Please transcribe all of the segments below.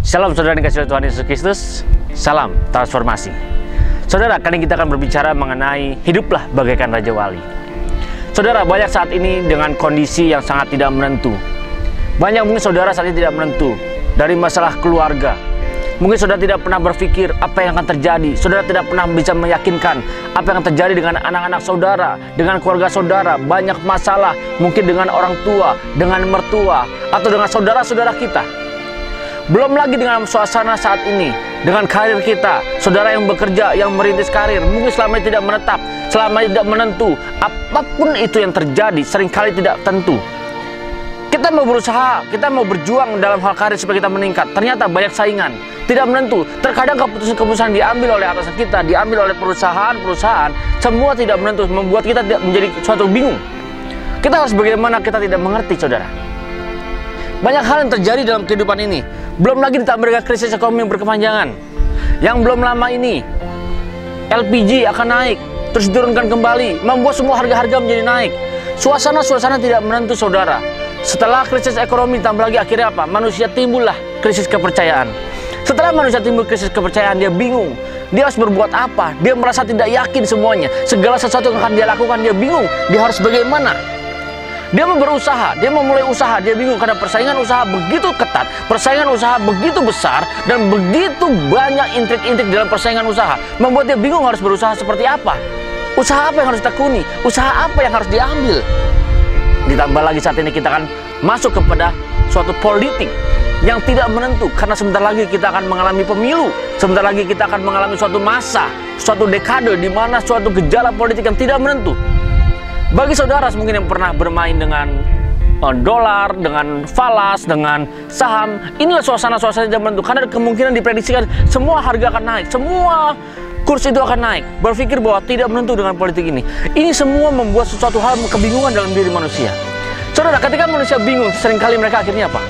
Shalom saudara yang dikasihi oleh Tuhan Yesus Kristus. Salam transformasi. Saudara, kali ini kita akan berbicara mengenai hiduplah bagaikan Raja Wali. Saudara, banyak saat ini dengan kondisi yang sangat tidak menentu. Banyak mungkin saudara saat ini tidak menentu. Dari masalah keluarga, mungkin saudara tidak pernah berpikir apa yang akan terjadi. Saudara tidak pernah bisa meyakinkan apa yang akan terjadi dengan anak-anak saudara, dengan keluarga saudara. Banyak masalah, mungkin dengan orang tua, dengan mertua, atau dengan saudara-saudara kita. Belum lagi dengan suasana saat ini, dengan karir kita, saudara yang bekerja, yang merintis karir, mungkin selama ini tidak menetap, selama ini tidak menentu. Apapun itu yang terjadi, seringkali tidak tentu. Kita mau berusaha, kita mau berjuang dalam hal karir supaya kita meningkat. Ternyata banyak saingan, tidak menentu. Terkadang keputusan-keputusan diambil oleh atasan kita, diambil oleh perusahaan-perusahaan, semua tidak menentu, membuat kita tidak menjadi suatu bingung. Kita harus bagaimana kita tidak mengerti, saudara. Banyak hal yang terjadi dalam kehidupan ini. Belum lagi ditambah dengan krisis ekonomi yang berkepanjangan. Yang belum lama ini, LPG akan naik, terus diturunkan kembali, membuat semua harga-harga menjadi naik. Suasana-suasana tidak menentu, saudara. Setelah krisis ekonomi ditambah lagi, akhirnya apa? Manusia timbullah krisis kepercayaan. Setelah manusia timbul krisis kepercayaan, dia bingung. Dia harus berbuat apa? Dia merasa tidak yakin semuanya. Segala sesuatu yang akan dia lakukan, dia bingung. Dia harus bagaimana? Dia mau berusaha, dia mau mulai usaha, dia bingung karena persaingan usaha begitu ketat, persaingan usaha begitu besar, dan begitu banyak intrik-intrik dalam persaingan usaha, membuat dia bingung harus berusaha seperti apa. Usaha apa yang harus ditekuni, usaha apa yang harus diambil. Ditambah lagi saat ini kita akan masuk kepada suatu politik yang tidak menentu, karena sebentar lagi kita akan mengalami pemilu, sebentar lagi kita akan mengalami suatu masa, suatu dekade di mana suatu gejala politik yang tidak menentu. Bagi saudara mungkin yang pernah bermain dengan dolar, dengan falas, dengan saham, inilah suasana-suasana yang menentu. Karena kemungkinan diprediksikan semua harga akan naik, semua kurs itu akan naik. Berpikir bahwa tidak menentu dengan politik ini. Ini semua membuat sesuatu hal kebingungan dalam diri manusia. Saudara, ketika manusia bingung, seringkali mereka akhirnya apa?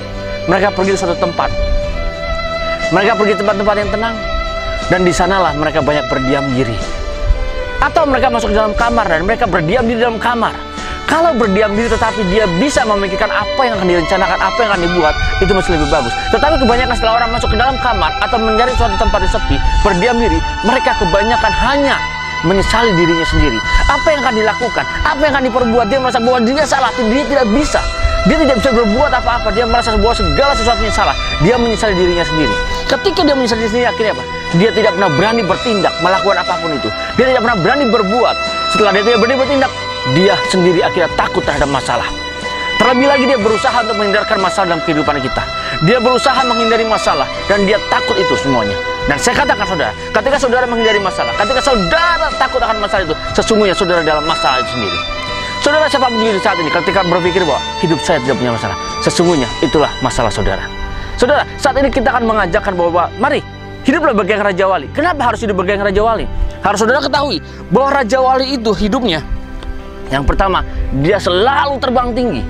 Mereka pergi ke suatu tempat. Mereka pergi ke tempat-tempat yang tenang. Dan di sanalah mereka banyak berdiam diri. Atau mereka masuk ke dalam kamar dan mereka berdiam di dalam kamar. Kalau berdiam diri tetapi dia bisa memikirkan apa yang akan direncanakan, apa yang akan dibuat, itu masih lebih bagus. Tetapi kebanyakan setelah orang masuk ke dalam kamar atau mencari suatu tempat yang sepi, berdiam diri, mereka kebanyakan hanya menyesali dirinya sendiri. Apa yang akan dilakukan, apa yang akan diperbuat, dia merasa bahwa dia salah, dia tidak bisa. Dia tidak bisa berbuat apa-apa, dia merasa bahwa segala sesuatunya salah. Dia menyesali dirinya sendiri. Ketika dia menyesali dirinya sendiri, akhirnya apa? Dia tidak pernah berani bertindak, melakukan apapun itu. Dia tidak pernah berani berbuat. Setelah dia tidak berani bertindak, dia sendiri akhirnya takut terhadap masalah. Terlebih lagi dia berusaha untuk menghindarkan masalah dalam kehidupan kita. Dia berusaha menghindari masalah dan dia takut itu semuanya. Dan saya katakan saudara, ketika saudara menghindari masalah, ketika saudara takut akan masalah itu, sesungguhnya saudara dalam masalah itu sendiri. Saudara, siapapun di saat ini ketika berpikir bahwa hidup saya tidak punya masalah, sesungguhnya itulah masalah saudara. Saudara, saat ini kita akan mengajarkan bahwa mari hiduplah bagaikan Raja Wali. Kenapa harus hidup bagaikan Raja Wali? Harus saudara ketahui bahwa Raja Wali itu hidupnya, yang pertama, dia selalu terbang tinggi.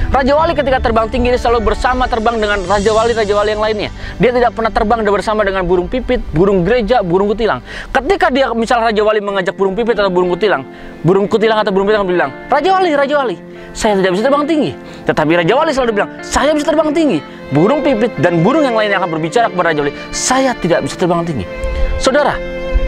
Raja Wali ketika terbang tinggi, dia selalu bersama terbang dengan Raja Wali yang lainnya. Dia tidak pernah terbang bersama dengan burung pipit, burung gereja, burung kutilang. Ketika dia misal Raja Wali mengajak burung pipit atau burung kutilang atau burung kutilang bilang, Raja Wali, saya tidak bisa terbang tinggi. Tetapi Raja Wali selalu bilang, saya bisa terbang tinggi. Burung pipit dan burung yang lainnya akan berbicara kepada Raja Wali, saya tidak bisa terbang tinggi. Saudara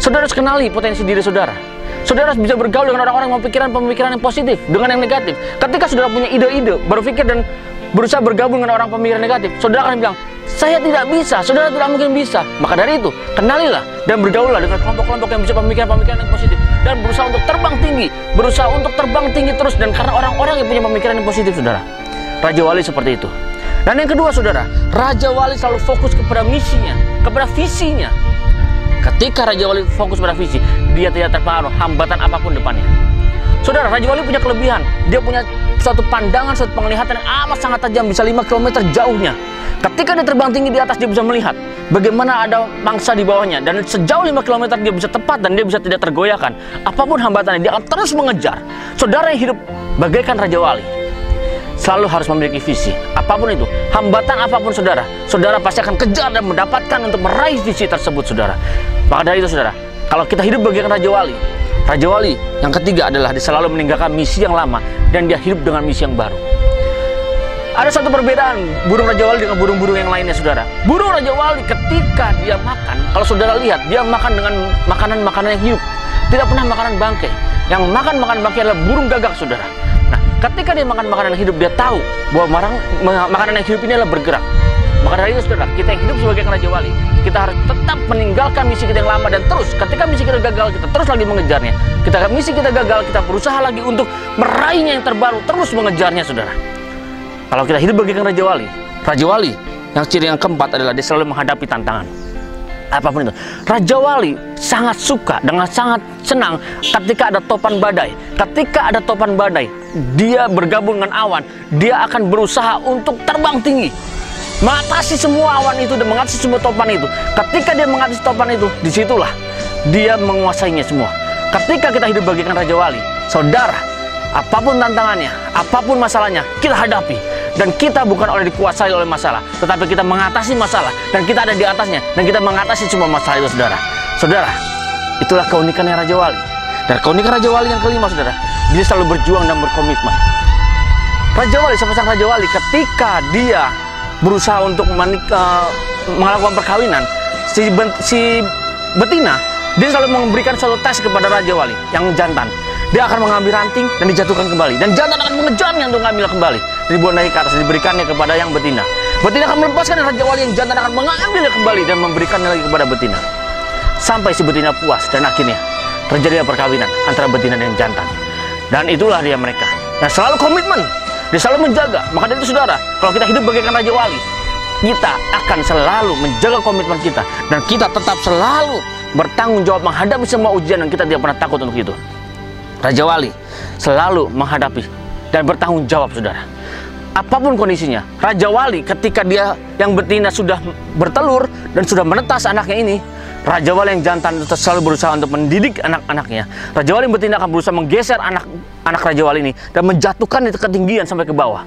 harus kenali potensi diri saudara. Saudara harus bisa bergaul dengan orang-orang yang pemikiran yang positif, dengan yang negatif. Ketika saudara punya ide-ide, berpikir dan berusaha bergabung dengan orang pemikiran negatif, saudara akan bilang, saya tidak bisa, saudara tidak mungkin bisa. Maka dari itu, kenalilah dan bergaullah dengan kelompok-kelompok yang bisa pemikiran-pemikiran yang positif. Dan berusaha untuk terbang tinggi, berusaha untuk terbang tinggi terus. Dan karena orang-orang yang punya pemikiran yang positif, saudara. Raja Wali seperti itu. Dan yang kedua, saudara, Raja Wali selalu fokus kepada misinya, kepada visinya. Ketika Raja Wali fokus pada visi, dia tidak terpengaruh hambatan apapun depannya. Saudara, Raja Wali punya kelebihan. Dia punya suatu pandangan, suatu penglihatan yang amat sangat tajam, bisa 5 km jauhnya. Ketika dia terbang tinggi di atas, dia bisa melihat bagaimana ada mangsa di bawahnya. Dan sejauh 5 km dia bisa tepat dan dia bisa tidak tergoyahkan. Apapun hambatannya, dia akan terus mengejar. Saudara yang hidup bagaikan Raja Wali selalu harus memiliki visi. Apapun itu, hambatan apapun saudara pasti akan kejar dan mendapatkan untuk meraih visi tersebut, saudara. Maka dari itu, saudara, kalau kita hidup bagaikan Raja Wali yang ketiga adalah dia selalu meninggalkan misi yang lama dan dia hidup dengan misi yang baru. Ada satu perbedaan burung Raja Wali dengan burung-burung yang lainnya, saudara. Burung Raja Wali ketika dia makan, kalau saudara lihat, dia makan dengan makanan-makanan yang hidup. Tidak pernah makanan bangkai. Yang makan bangkai adalah burung gagak, saudara. Nah, ketika dia makan makanan yang hidup, dia tahu bahwa makanan yang hidup ini adalah bergerak. Maka dari itu, saudara, kita yang hidup sebagai Raja Wali, kita harus tetap meninggalkan misi kita yang lama dan terus. Ketika misi kita gagal, kita terus lagi mengejarnya. Misi kita gagal, kita berusaha lagi untuk meraihnya yang terbaru, terus mengejarnya, saudara. Kalau kita hidup bagaikan Raja Wali yang ciri yang keempat adalah dia selalu menghadapi tantangan. Apapun itu, Raja Wali sangat suka dengan sangat senang ketika ada topan badai. Ketika ada topan badai, dia bergabung dengan awan. Dia akan berusaha untuk terbang tinggi, mengatasi semua awan itu dan mengatasi semua topan itu. Ketika dia mengatasi topan itu, disitulah dia menguasainya semua. Ketika kita hidup bagaikan Raja Wali, saudara, apapun tantangannya, apapun masalahnya, kita hadapi. Dan kita bukan oleh dikuasai oleh masalah, tetapi kita mengatasi masalah, dan kita ada di atasnya, dan kita mengatasi semua masalah itu, saudara. Saudara, itulah keunikannya Raja Wali. Dan keunikan Raja Wali yang kelima, saudara, dia selalu berjuang dan berkomitmen. Raja Wali, sepasang Raja Wali, ketika dia berusaha untuk melakukan perkawinan, si betina, dia selalu memberikan suatu tes kepada Raja Wali yang jantan. Dia akan mengambil ranting dan dijatuhkan kembali, dan jantan akan mengejarnya untuk mengambil kembali. Dibuang dari ke atas, diberikannya kepada yang betina. Betina akan melepaskan Raja Wali, yang jantan akan mengambilnya kembali dan memberikannya lagi kepada betina. Sampai si betina puas, dan akhirnya terjadi perkawinan antara betina dan jantan. Dan itulah dia mereka. Dan selalu komitmen, dia selalu menjaga. Maka dari itu, saudara, kalau kita hidup bagaikan Raja Wali, kita akan selalu menjaga komitmen kita, dan kita tetap selalu bertanggung jawab menghadapi semua ujian, dan kita tidak pernah takut untuk itu. Raja Wali selalu menghadapi dan bertanggung jawab, saudara. Apapun kondisinya, Raja Wali ketika dia yang betina sudah bertelur dan sudah menetas anaknya ini, Raja Wali yang jantan itu selalu berusaha untuk mendidik anak-anaknya. Raja Wali yang betina akan berusaha menggeser anak Raja Wali ini dan menjatuhkan itu ketinggian sampai ke bawah.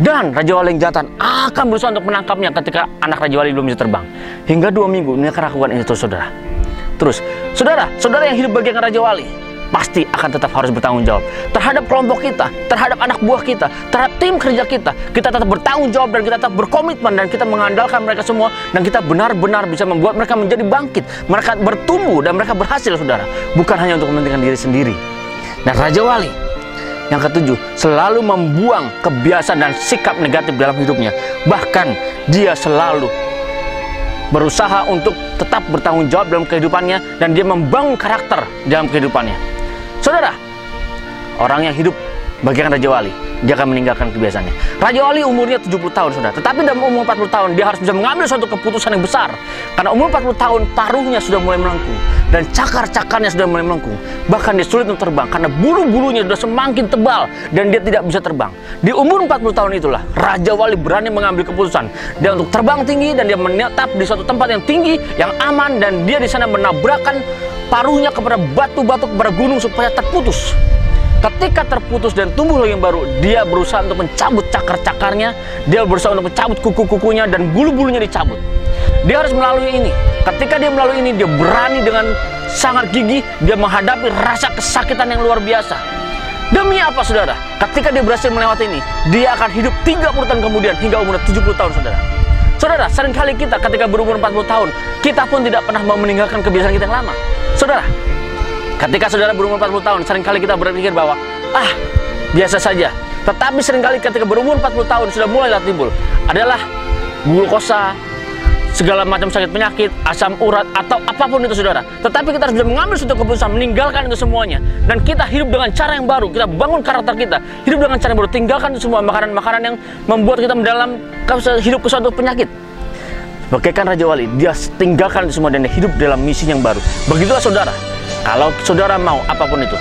Dan Raja Wali yang jantan akan berusaha untuk menangkapnya ketika anak Raja Wali belum bisa terbang. Hingga 2 minggu mereka lakukan itu, saudara. Terus, saudara yang hidup bagaikan Raja Wali, pasti akan tetap harus bertanggung jawab terhadap kelompok kita, terhadap anak buah kita, terhadap tim kerja kita. Kita tetap bertanggung jawab dan kita tetap berkomitmen, dan kita mengandalkan mereka semua, dan kita benar-benar bisa membuat mereka menjadi bangkit, mereka bertumbuh dan mereka berhasil, saudara. Bukan hanya untuk kepentingan diri sendiri. Dan Raja Wali yang ketujuh selalu membuang kebiasaan dan sikap negatif dalam hidupnya. Bahkan dia selalu berusaha untuk tetap bertanggung jawab dalam kehidupannya, dan dia membangun karakter dalam kehidupannya. Saudara, orang yang hidup bagaikan Raja Wali, dia akan meninggalkan kebiasaannya. Raja Wali umurnya 70 tahun, saudara. Tetapi dalam umur 40 tahun, dia harus bisa mengambil suatu keputusan yang besar. Karena umur 40 tahun, paruhnya sudah mulai melengkung, dan cakar-cakarnya sudah mulai melengkung. Bahkan dia sulit untuk terbang, karena bulu-bulunya sudah semakin tebal, dan dia tidak bisa terbang. Di umur 40 tahun itulah, Raja Wali berani mengambil keputusan. Dia untuk terbang tinggi, dan dia menetap di suatu tempat yang tinggi, yang aman, dan dia di sana menabrakkan paruhnya kepada batu-batu, kepada gunung supaya terputus. Ketika terputus dan tumbuh lagi yang baru, dia berusaha untuk mencabut cakar-cakarnya, dia berusaha untuk mencabut kuku-kukunya, dan bulu-bulunya dicabut. Dia harus melalui ini. Ketika dia melalui ini, dia berani dengan sangat gigih, dia menghadapi rasa kesakitan yang luar biasa. Demi apa, saudara? Ketika dia berhasil melewati ini, dia akan hidup 30 tahun kemudian hingga umur 70 tahun, saudara. Saudara, seringkali kita ketika berumur 40 tahun, kita pun tidak pernah mau meninggalkan kebiasaan kita yang lama. Saudara, ketika saudara berumur 40 tahun, seringkali kita berpikir bahwa, biasa saja. Tetapi seringkali ketika berumur 40 tahun, sudah mulai timbul adalah glukosa, segala macam sakit penyakit, asam urat, atau apapun itu, saudara. Tetapi kita harus bisa mengambil suatu keputusan, meninggalkan itu semuanya. Dan kita hidup dengan cara yang baru, kita bangun karakter kita, hidup dengan cara yang baru, tinggalkan itu semua makanan-makanan yang membuat kita dalam hidup ke suatu penyakit. Bagaikan Raja Wali, dia tinggalkan itu semua dan dia hidup dalam misi yang baru. Begitulah, saudara. Kalau saudara mau apapun itu,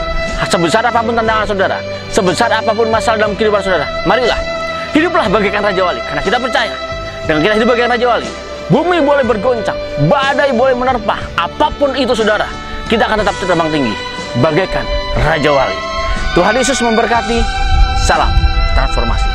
sebesar apapun tantangan saudara, sebesar apapun masalah dalam kehidupan saudara, marilah hiduplah bagaikan Raja Wali. Karena kita percaya, dengan kita hidup bagaikan Raja Wali, bumi boleh bergoncang, badai boleh menerpa, apapun itu, saudara, kita akan tetap terbang tinggi bagaikan Raja Wali. Tuhan Yesus memberkati. Salam transformasi.